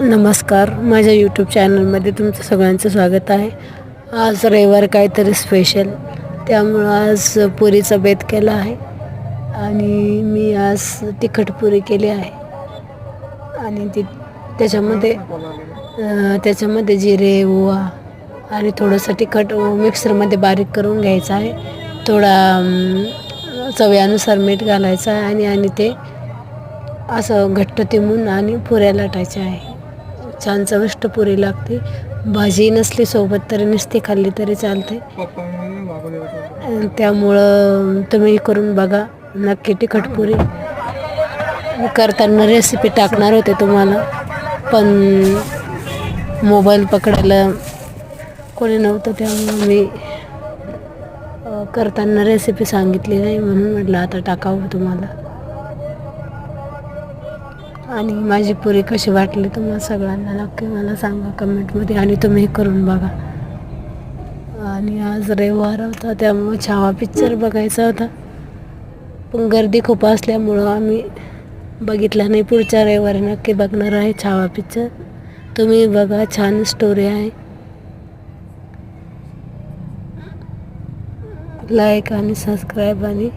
नमस्कार, माझ्या यूट्यूब चॅनलमध्ये तुमचं सगळ्यांचं स्वागत आहे. आज रविवार काहीतरी स्पेशल, त्यामुळं आज पुरीचा बेत केला आहे आणि मी आज तिखट पुरी केली आहे. आणि त्याच्यामध्ये जिरे, ओवा आणि थोडंसं तिखट मिक्सरमध्ये बारीक करून घ्यायचं आहे. थोडा चवीनुसार मीठ घालायचं आहे आणि ते असं घट्ट तिमून आणि पुऱ्या लाटायच्या आहे. छान चविष्ट पुरी लागते. भाजी नसली सोबत तरी नुसती खाल्ली तरी चालते. त्यामुळं तुम्ही करून बघा नक्की तिखट पुरी. करताना रेसिपी टाकणार होते तुम्हाला, पण मोबाईल पकडायला कोणी नव्हतं, त्यामुळं मी करताना रेसिपी सांगितली नाही, म्हणून म्हटलं आता टाकावं तुम्हाला. आणि माझी पुरी कशी वाटली तुम्हाला सगळ्यांना नक्की मला सांगा कमेंटमध्ये, आणि तुम्ही करून बघा. आणि आज रविवार होता, त्यामुळं छावा पिक्चर बघायचा होता, पण गर्दी खूप असल्यामुळं आम्ही बघितला नाही. पुढच्या रविवारी नक्की बघणार आहे छावा पिक्चर. तुम्ही बघा, छान स्टोरी आहे. लाईक आणि सबस्क्राईब आणि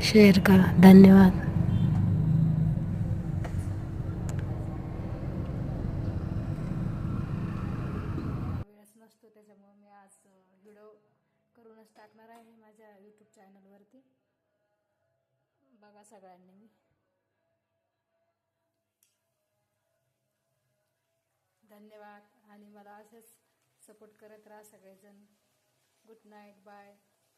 शेअर करा. धन्यवाद. वेळच नसतो, त्याच्यामुळे मी आज व्हिडिओ करूनच टाकणार आहे माझ्या यूट्यूब चॅनलवरती. बघा सगळ्यांनी. धन्यवाद. आणि मला असंच सपोर्ट करत राहा सगळेजण. Good night, bye.